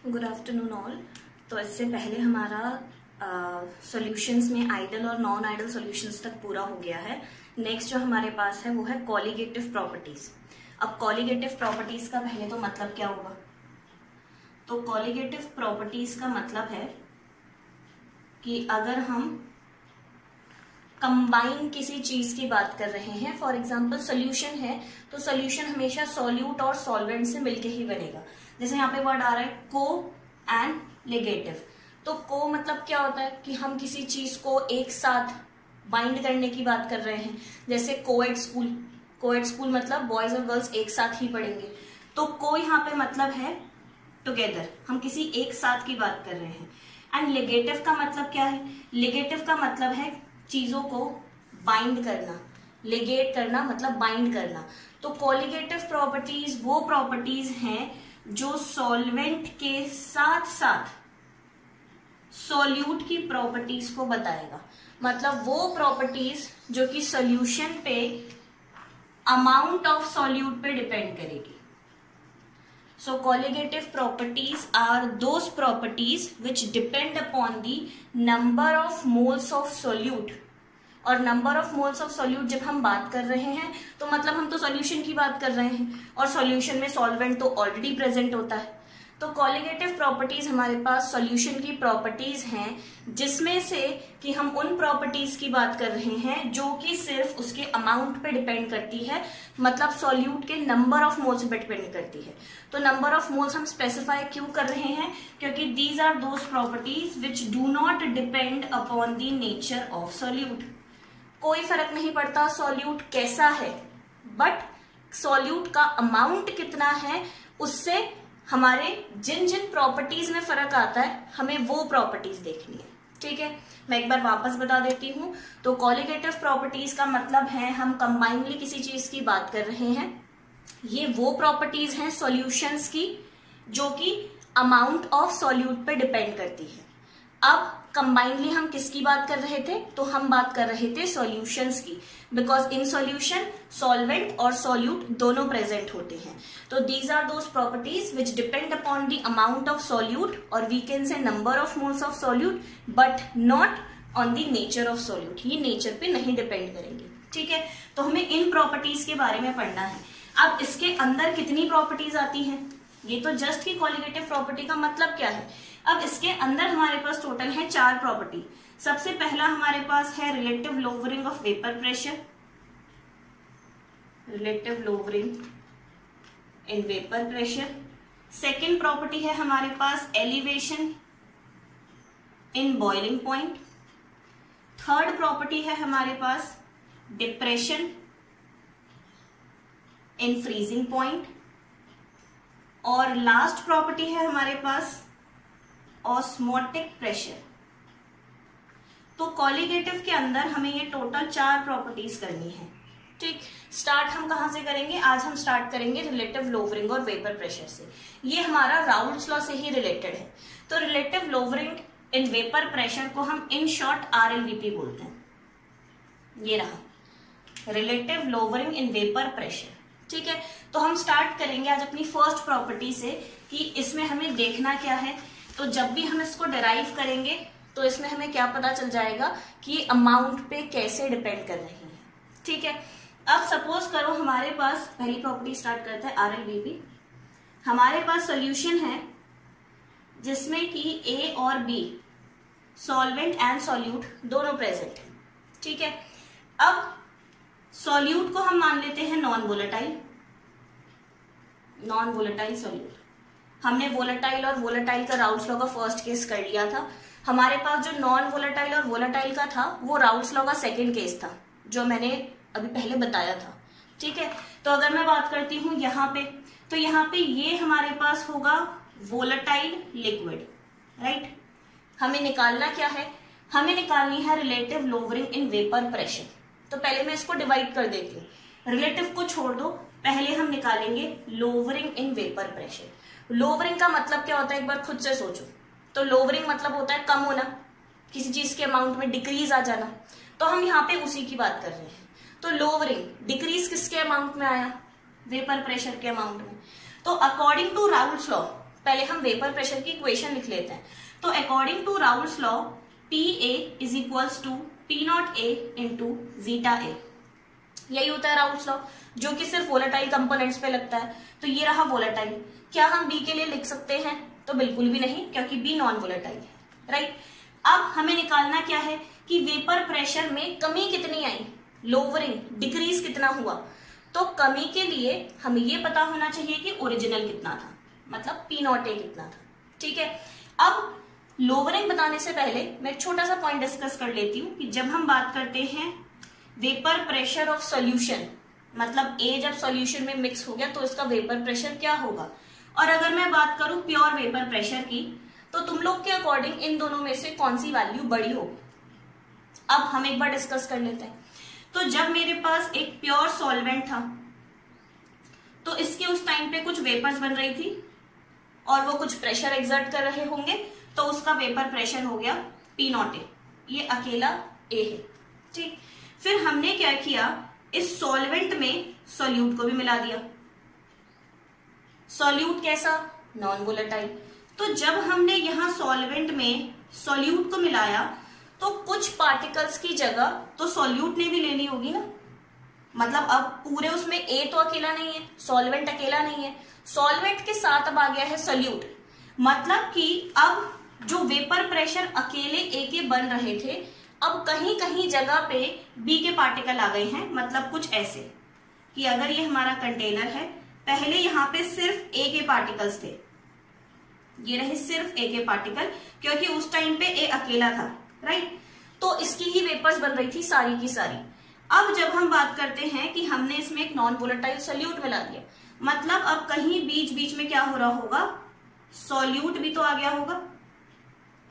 Good afternoon all. तो इससे पहले हमारा सॉल्यूशंस में आइडल और नॉन आइडल सॉल्यूशंस तक पूरा हो गया है। नेक्स्ट जो हमारे पास है वो है कॉलिगेटिव प्रॉपर्टीज। अब कॉलिगेटिव प्रॉपर्टीज का पहले तो मतलब क्या होगा? तो कॉलिगेटिव प्रॉपर्टीज का मतलब है कि अगर हम कंबाइन किसी चीज की बात कर रहे हैं, फॉर एग्जाम्पल सोल्यूशन है, तो सोल्यूशन हमेशा सॉल्यूट और सॉल्वेंट से मिलके ही बनेगा। जैसे यहाँ पे वर्ड आ रहा है को एंड लिगेटिव। तो को मतलब क्या होता है कि हम किसी चीज को एक साथ बाइंड करने की बात कर रहे हैं। जैसे कोएड स्कूल मतलब बॉयज और गर्ल्स एक साथ ही पढ़ेंगे। तो को यहाँ पे मतलब है टुगेदर, हम किसी एक साथ की बात कर रहे हैं। एंड लिगेटिव का मतलब क्या है? लिगेटिव का मतलब है चीजों को बाइंड करना। लिगेट करना मतलब बाइंड करना। तो कॉलिगेटिव प्रॉपर्टीज वो प्रॉपर्टीज हैं जो सॉल्वेंट के साथ साथ सॉल्यूट की प्रॉपर्टीज को बताएगा। मतलब वो प्रॉपर्टीज जो कि सॉल्यूशन पे अमाउंट ऑफ सॉल्यूट पे डिपेंड करेगी। So colligative properties are those properties which depend upon the number of moles of solute। और number of moles of solute जब हम बात कर रहे हैं तो मतलब हम तो सॉल्यूशन की बात कर रहे हैं, और सॉल्यूशन में सॉल्वेंट तो ऑलरेडी प्रेजेंट होता है। तो कॉलिगेटिव प्रॉपर्टीज हमारे पास सॉल्यूशन की प्रॉपर्टीज हैं, जिसमें से कि हम उन प्रॉपर्टीज की बात कर रहे हैं जो कि सिर्फ उसके अमाउंट पे डिपेंड करती है, मतलब सॉल्यूट के नंबर ऑफ मोल्स पे डिपेंड करती है। तो नंबर ऑफ मोल्स हम स्पेसिफाई क्यों कर रहे हैं? क्योंकि these are those properties which do not depend upon the nature of solute. कोई फर्क नहीं पड़ता सॉल्यूट कैसा है, बट सॉल्यूट का अमाउंट कितना है उससे हमारे जिन जिन प्रॉपर्टीज में फर्क आता है हमें वो प्रॉपर्टीज देखनी है। ठीक है, मैं एक बार वापस बता देती हूँ। तो कॉलिगेटिव प्रॉपर्टीज का मतलब है हम कंबाइनली किसी चीज की बात कर रहे हैं। ये वो प्रॉपर्टीज हैं सॉल्यूशंस की जो कि अमाउंट ऑफ सॉल्यूट पे डिपेंड करती है। अब कंबाइनली हम किसकी बात कर रहे थे? तो हम बात कर रहे थे सॉल्यूशंस की, बिकॉज इन सॉल्यूशन सॉल्वेंट और सॉल्यूट दोनों प्रेजेंट होते हैं। तो these are those properties which depend upon the amount of solute, और we can say number of moles of solute, but not on the nature of solute. ये nature पे नहीं depend करेंगे। ठीक है, तो हमें इन प्रॉपर्टीज के बारे में पढ़ना है। अब इसके अंदर कितनी प्रॉपर्टीज आती हैं? ये तो जस्ट की कॉलिगेटिव प्रॉपर्टी का मतलब क्या है। अब इसके अंदर हमारे पास टोटल है 4 प्रॉपर्टी। सबसे पहला हमारे पास है relative lowering of vapour pressure, relative lowering in vapour pressure. Second property है हमारे पास elevation in boiling point. Third property है हमारे पास डिप्रेशन इन फ्रीजिंग पॉइंट। और लास्ट प्रॉपर्टी है हमारे पास ऑस्मोटिक प्रेशर। तो कॉलिगेटिव के अंदर हमें ये टोटल 4 प्रॉपर्टीज करनी है। ठीक, स्टार्ट हम कहां से करेंगे? आज हम स्टार्ट करेंगे रिलेटिव लोवरिंग और वेपर प्रेशर से। ये हमारा राउल्ट्स लॉ से ही रिलेटेड है। तो relative lowering in vapour pressure को हम इन शॉर्ट RLVP बोलते हैं। ये रहा relative lowering in vapour pressure. ठीक है, तो हम स्टार्ट करेंगे आज अपनी फर्स्ट प्रॉपर्टी से कि इसमें हमें देखना क्या है। तो जब भी हम इसको डिराइव करेंगे तो इसमें हमें क्या पता चल जाएगा कि अमाउंट पे कैसे डिपेंड कर रही है। ठीक है, अब सपोज करो हमारे पास पहली प्रॉपर्टी स्टार्ट करते हैं RLVP। हमारे पास सॉल्यूशन है जिसमें कि A और B सॉल्वेंट एंड सॉल्यूट दोनों प्रेजेंट है। ठीक है, अब सॉल्यूट को हम मान लेते हैं नॉन वोलेटाइल सॉल्यूट। हमने वोलेटाइल और वोलेटाइल का राउल्ट्स लॉ का फर्स्ट केस कर लिया था। हमारे पास जो नॉन वोलेटाइल और वोलेटाइल का था वो राउल्ट्स लॉ का सेकंड केस था, जो मैंने अभी पहले बताया था। ठीक है, तो अगर मैं बात करती हूं यहाँ पे, तो यहाँ पे ये हमारे पास होगा वोलेटाइल लिक्विड। राइट, हमें निकालना क्या है? हमें निकालनी है relative lowering in vapour pressure. तो पहले मैं इसको डिवाइड कर देती हूँ, रिलेटिव को छोड़ दो, पहले हम निकालेंगे lowering in vapour pressure. Lowering का मतलब क्या होता है एक बार खुद से सोचो। तो लोवरिंग मतलब होता है कम होना, किसी चीज के अमाउंट में डिक्रीज आ जाना। तो हम यहाँ पे उसी की बात कर रहे हैं। तो लोवरिंग डिक्रीज किसके अमाउंट में आया? वेपर प्रेशर के अमाउंट में। तो अकॉर्डिंग टू राउल्ट्स लॉ पहले हम वेपर प्रेशर की इक्वेशन लिख लेते हैं। तो according to Raoult's law PA is equals to P0 A into zeta A, यही होता है राउल्स लॉ, जो कि सिर्फ वोलेटाइल कंपोनेंट्स पे लगता है। तो ये रहा वोलेटाइल। क्या हम B के लिए लिख सकते हैं? तो बिल्कुल भी नहीं, क्योंकि B नॉन वोलेटाइल है, राइट। अब हमें निकालना क्या है कि वेपर प्रेशर में कमी कितनी आई, लोवरिंग, डिक्रीज कितना हुआ। तो कमी के लिए हमें ये पता होना चाहिए कि ओरिजिनल कितना था, मतलब P0 A कितना था, ठीक है। अब लोवरिंग बताने से पहले मैं एक छोटा सा पॉइंट डिस्कस कर लेती हूँ कि जब हम बात करते हैं वेपर प्रेशर ऑफ सॉल्यूशन, मतलब A जब सॉल्यूशन में मिक्स हो गया तो इसका वेपर प्रेशर क्या होगा। और अगर मैं बात करूं प्योर वेपर प्रेशर की, तो तुम लोग के अकॉर्डिंग इन दोनों में से कौन सी वैल्यू बड़ी होगी, अब हम एक बार डिस्कस कर लेते हैं। तो जब मेरे पास एक प्योर सॉल्वेंट था तो इसके उस टाइम पे कुछ वेपर्स बन रही थी और वो कुछ प्रेशर एक्सर्ट कर रहे होंगे, तो उसका वेपर प्रेशर हो गया P0 A, ये अकेला A है, ठीक। फिर हमने क्या किया, इस सॉल्वेंट में सॉल्यूट को भी मिला दिया। सॉल्यूट कैसा, नॉन वोलेटाइल। तो जब हमने यहां सॉल्वेंट में सॉल्यूट को मिलाया तो कुछ पार्टिकल्स की जगह तो सॉल्यूट ने भी लेनी होगी ना, मतलब अब पूरे उसमें A तो अकेला नहीं है, सॉल्वेंट अकेला नहीं है, सॉल्वेंट के साथ अब आ गया है सॉल्यूट, मतलब कि अब जो वेपर प्रेशर अकेले A के बन रहे थे, अब कहीं कहीं जगह पे B के पार्टिकल आ गए हैं। मतलब कुछ ऐसे कि अगर ये हमारा कंटेनर है, पहले यहाँ पे सिर्फ A के पार्टिकल्स थे, ये रहे सिर्फ A के पार्टिकल, क्योंकि उस टाइम पे A अकेला था, राइट। तो इसकी ही वेपर्स बन रही थी सारी की सारी। अब जब हम बात करते हैं कि हमने इसमें एक नॉन वोलेटाइल सॉल्यूट मिला दिया, मतलब अब कहीं बीच बीच में क्या हो रहा होगा, सॉल्यूट भी तो आ गया होगा,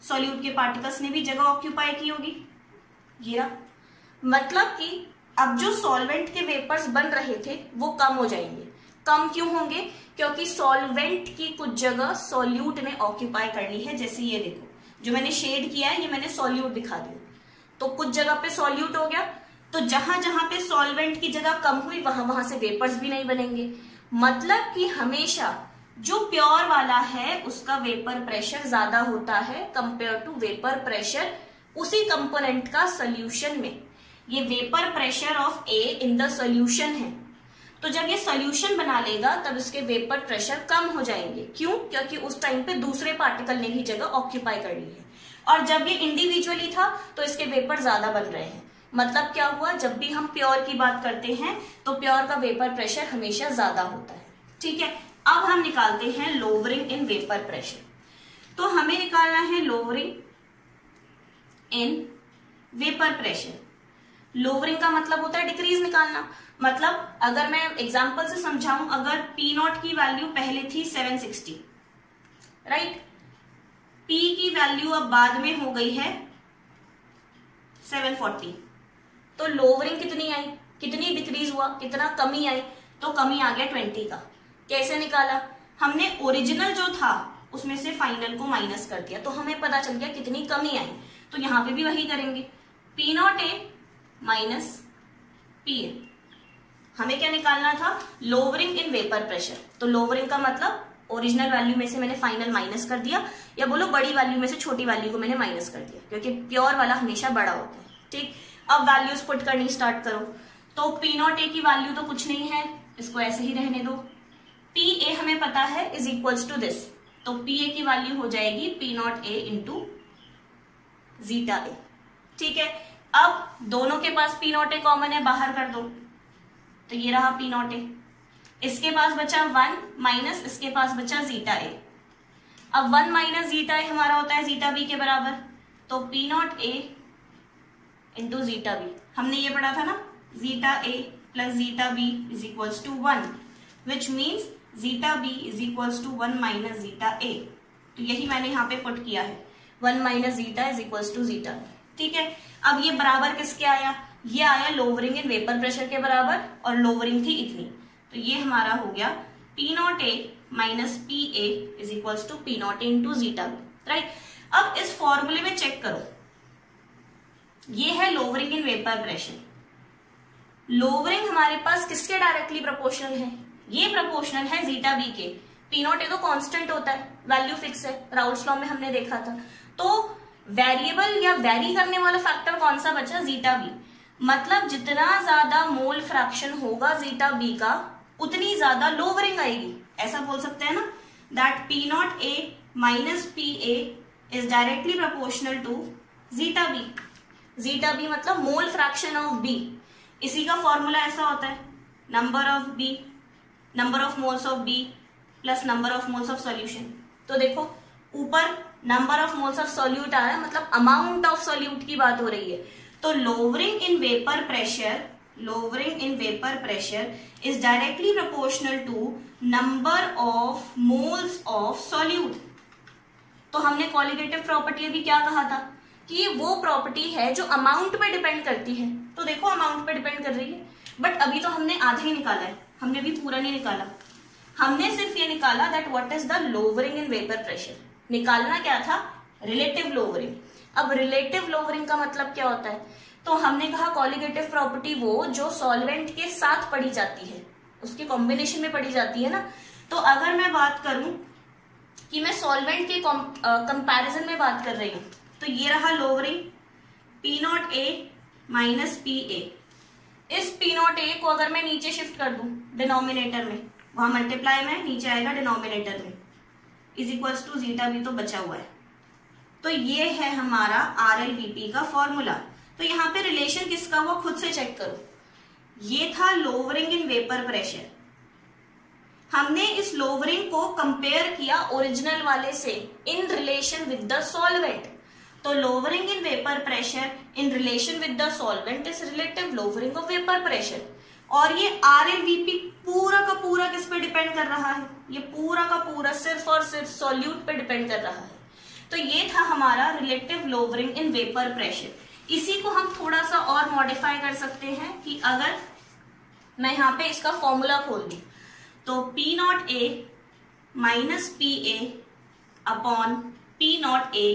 सॉल्यूट के पार्टिकल्स ने भी जगह ऑक्यूपाई की होगी, ये रहा। मतलब कि अब जो सॉल्वेंट के वेपर्स बन रहे थे वो कम हो जाएंगे। कम क्यों होंगे, क्योंकि सॉल्वेंट की कुछ जगह सॉल्यूट ने ऑक्यूपाई करनी है। जैसे ये देखो जो मैंने शेड किया है, ये मैंने सॉल्यूट दिखा दिया, तो कुछ जगह पे सॉल्यूट हो गया, तो जहां जहां पे सॉल्वेंट की जगह कम हुई वहां वहां से वेपर्स भी नहीं बनेंगे। मतलब कि हमेशा जो प्योर वाला है उसका वेपर प्रेशर ज्यादा होता है कंपेयर टू वेपर प्रेशर उसी कंपोनेंट का सोल्यूशन में। ये vapour pressure of A in the solution है, तो जब ये सोल्यूशन बना लेगा तब इसके वेपर प्रेशर कम हो जाएंगे। क्यों, क्योंकि उस टाइम पे दूसरे पार्टिकल ने भी जगह ऑक्यूपाई कर ली है, और जब ये इंडिविजुअली था तो इसके वेपर ज्यादा बन रहे हैं। मतलब क्या हुआ, जब भी हम प्योर की बात करते हैं तो प्योर का वेपर प्रेशर हमेशा ज्यादा होता है, ठीक है। अब हम निकालते हैं लोवरिंग इन वेपर प्रेशर। तो हमें निकालना है lowering in vapour pressure. Lowering का मतलब होता है डिक्रीज निकालना। मतलब अगर मैं एग्जांपल से समझाऊं, अगर P0 की वैल्यू पहले थी 760, राइट, P की वैल्यू अब बाद में हो गई है 740, तो लोवरिंग कितनी आई, कितनी डिक्रीज हुआ, कितना कमी आई, तो कमी आ गया 20 का। कैसे निकाला, हमने ओरिजिनल जो था उसमें से फाइनल को माइनस कर दिया, तो हमें पता चल गया कितनी कमी आई। तो यहां पे भी वही करेंगे, P0 A माइनस PA। हमें क्या निकालना था, लोवरिंग इन वेपर प्रेशर। तो लोवरिंग का मतलब ओरिजिनल वैल्यू में से मैंने फाइनल माइनस कर दिया, या बोलो बड़ी वैल्यू में से छोटी वैल्यू को मैंने माइनस कर दिया, क्योंकि प्योर वाला हमेशा बड़ा होता है, ठीक। अब वैल्यूज पुट करनी स्टार्ट करो। तो P0 A की वैल्यू तो कुछ नहीं है, इसको ऐसे ही रहने दो। PA हमें पता है इज इक्वल्स टू दिस, तो PA की वैल्यू हो जाएगी P0 A into zeta A, ठीक है। अब दोनों के पास P0 A कॉमन है, बाहर कर दो, तो ये रहा P0 A। इसके पास बचा 1 माइनस इसके पास बचा जीटा A। अब 1 माइनस जीटा A हमारा होता है जीटा B के बराबर, तो P0 A into zeta B। हमने ये पढ़ा था ना, zeta A plus zeta B is equals to 1, which means zeta B is equals to 1 minus zeta A। तो यही मैंने यहाँ पे पुट किया है, 1 minus zeta is equals to zeta, ठीक है। अब ये बराबर किसके आया, ये आया लोवरिंग इन वेपर प्रेशर के बराबर, और लोवरिंग थी इतनी, तो ये हमारा हो गया P0 A minus PA is equals to P0 A into zeta B, right. अब इस फॉर्मूले में चेक करो, ये है lowering in vapour pressure. Lowering हमारे पास किसके डायरेक्टली प्रोपोर्शनल है, ये प्रोपोर्शनल है जीटा B के, पी नॉट ए तो कांस्टेंट होता है, वैल्यू फिक्स है, राउल्ट्स लॉ में हमने देखा था। तो वेरिएबल या वेरी करने वाला फैक्टर कौन सा बचा, जीटा बी। मतलब जितना ज्यादा मोल फ्रैक्शन होगा जीटा बी का उतनी ज्यादा लोवरिंग आएगी, ऐसा बोल सकते हैं ना, that P naught A minus P A is directly proportional to zeta B. Zeta B मतलब मोल फ्रैक्शन ऑफ बी। इसी का फॉर्मूला ऐसा होता है, number of B, number of moles of B plus number of moles of solution. तो देखो ऊपर number of moles of solute आ रहा है, मतलब अमाउंट ऑफ सॉल्यूट की बात हो रही है। तो lowering in vapour pressure is directly proportional to number of moles of solute. तो हमने कॉलिगेटिव प्रॉपर्टी अभी क्या कहा था कि वो प्रॉपर्टी है जो अमाउंट पे डिपेंड करती है। तो देखो अमाउंट पे डिपेंड कर रही है, बट अभी तो हमने आधा ही निकाला है, हमने भी पूरा नहीं निकाला। हमने सिर्फ ये निकाला that what is the lowering in vapour pressure. निकालना क्या था, रिलेटिव लोवरिंग। अब रिलेटिव लोवरिंग का मतलब क्या होता है, तो हमने कहा कॉलिगेटिव प्रॉपर्टी वो जो सॉल्वेंट के साथ पढ़ी जाती है, उसके कॉम्बिनेशन में पढ़ी जाती है ना। तो अगर मैं बात करूं कि मैं सॉल्वेंट के कंपैरिजन में बात कर रही हूं, तो ये रहा lowering P naught A minus P ए। इस पी नॉट ए को अगर मैं नीचे शिफ्ट कर दूं डिनोमिनेटर में, वहां मल्टीप्लाई में नीचे आएगा डिनोमिनेटर में, is equals to zeta B तो बचा हुआ है। तो ये है हमारा RLVP का फॉर्मूला। तो यहाँ पे रिलेशन किसका हुआ खुद से चेक करो। ये था लोवरिंग इन वेपर प्रेशर। हमने इस लोवरिंग को कंपेयर किया ओरिजिनल वाले से in relation with the solvent. तो lowering in vapour pressure in relation with the solvent is relative lowering of vapour pressure. और ये RLVP पूरा का पूरा किस पे डिपेंड कर रहा है, ये पूरा का पूरा सिर्फ और सिर्फ सॉल्यूट पे डिपेंड कर रहा है। तो ये था हमारा relative lowering in vapour pressure. इसी को हम थोड़ा सा और मॉडिफाई कर सकते हैं कि अगर मैं यहाँ पे इसका फॉर्मूला खोल दूं, तो P naught A minus P A upon P naught A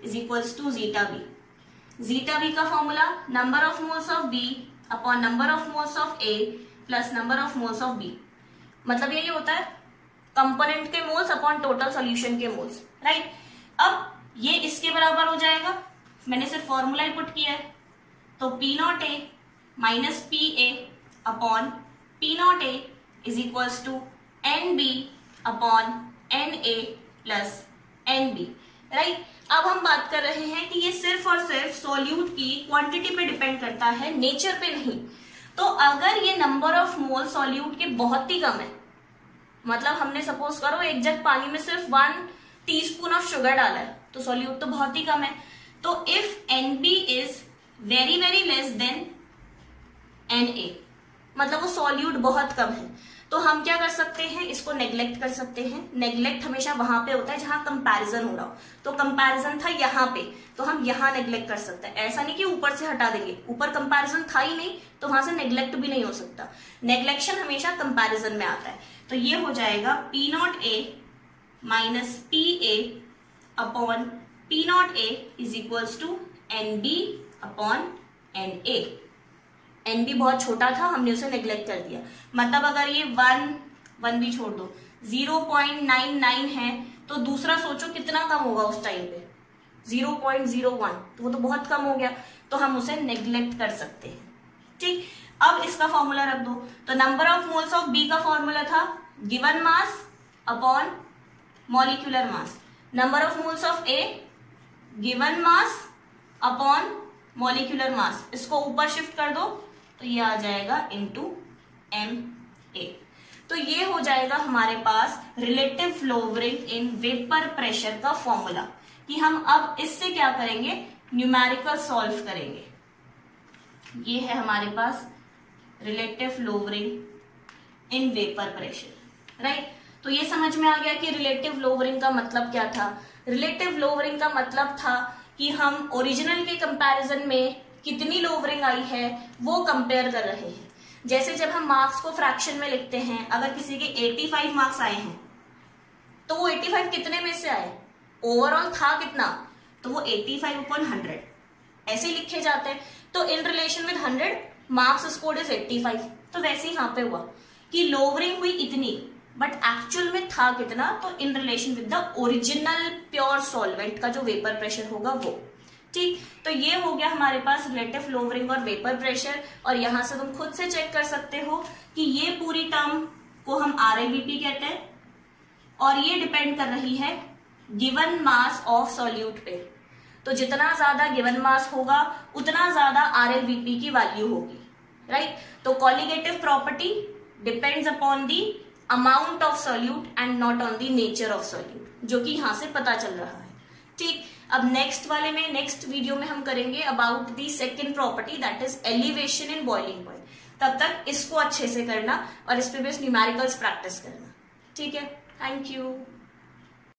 is equals to zeta B. Zeta B का formula number of moles of B upon number of moles of A plus number of moles of B. मतलब यही होता है component के moles upon total solution के moles, right. अब ये इसके बराबर हो जाएगा, मैंने सिर्फ फॉर्मूला ही पुट किया है। तो P naught A minus P A upon P naught A is equals to N B upon N A plus N B, right. अब हम बात कर रहे हैं कि ये सिर्फ और सिर्फ सॉल्यूट की क्वांटिटी पे डिपेंड करता है, नेचर पे नहीं। तो अगर ये नंबर ऑफ मोल सॉल्यूट के बहुत ही कम है, मतलब हमने सपोज करो एक जग पानी में सिर्फ 1 टीस्पून ऑफ शुगर डाला है, तो सॉल्यूट तो बहुत ही कम है। तो if NB is very very less than Na, मतलब वो सॉल्यूट बहुत कम है, तो हम क्या कर सकते हैं, इसको नेग्लेक्ट कर सकते हैं। नेग्लेक्ट हमेशा वहां पे होता है जहां कंपैरिजन हो रहा हो। तो कंपैरिजन था यहाँ पे, तो हम यहाँ नेग्लेक्ट कर सकते हैं। ऐसा नहीं कि ऊपर से हटा देंगे, ऊपर कंपैरिजन था ही नहीं तो वहां से नेग्लेक्ट भी नहीं हो सकता। नेग्लेक्शन हमेशा कंपैरिजन में आता है। तो ये हो जाएगा P naught A minus P A upon P naught A is equals to N B upon N A. N B बहुत छोटा था, हमने उसे नेग्लेक्ट कर दिया। मतलब अगर ये 1 भी छोड़ दो 0.99 है, तो दूसरा सोचो कितना कम होगा उस टाइम पे, 0.01, तो वो तो बहुत कम हो गया, तो हम उसे नेग्लेक्ट कर सकते हैं, ठीक। अब इसका फॉर्मूला रख दो। तो number of moles of B का फॉर्मूला था given mass upon molecular mass. Number of moles of A given mass upon molecular mass, इसको ऊपर शिफ्ट कर दो तो ये आ जाएगा इनटू MA। तो ये हो जाएगा हमारे पास relative lowering in vapour pressure का फॉर्मूला, कि हम अब इससे क्या करेंगे, न्यूमेरिकल सॉल्व करेंगे। ये है हमारे पास relative lowering in vapour pressure, right. तो ये समझ में आ गया कि रिलेटिव लोवरिंग का मतलब क्या था। रिलेटिव लोवरिंग का मतलब था कि हम ओरिजिनल के कंपैरिजन में कितनी लोवरिंग आई है वो कंपेयर कर रहे हैं। जैसे जब हम मार्क्स को फ्रैक्शन में लिखते हैं, अगर किसी के 85 मार्क्स आए हैं तो वो 85 कितने में से आए, ओवरऑल था कितना, तो वो 85/100 ऐसे लिखे जाते हैं। तो इन relation with 100 marks scored is 85। तो वैसे ही यहाँ पे हुआ कि लोवरिंग हुई इतनी, बट एक्चुअल में था कितना, तो इन relation with the original pure solvent का जो वेपर प्रेशर होगा वो। ठीक, तो ये हो गया हमारे पास रिलेटिव फ्लो ओवर रिंग और वेपर प्रेशर। और यहां से तुम खुद से चेक कर सकते हो कि ये पूरी टर्म को हम RLVP कहते हैं और ये डिपेंड कर रही है गिवन मास ऑफ सॉल्यूट पे। तो जितना ज्यादा गिवन मास होगा उतना ज्यादा RLVP की वैल्यू होगी, राइट। तो colligative property depends upon the amount of solute and not on the nature of solute, जो कि यहां से पता चल रहा है। ठीक, अब नेक्स्ट वाले में, नेक्स्ट वीडियो में हम करेंगे about the second property, that is elevation in boiling point. तब तक इसको अच्छे से करना और इस पे बेस न्यूमेरिकल्स प्रैक्टिस करना। ठीक है, थैंक यू।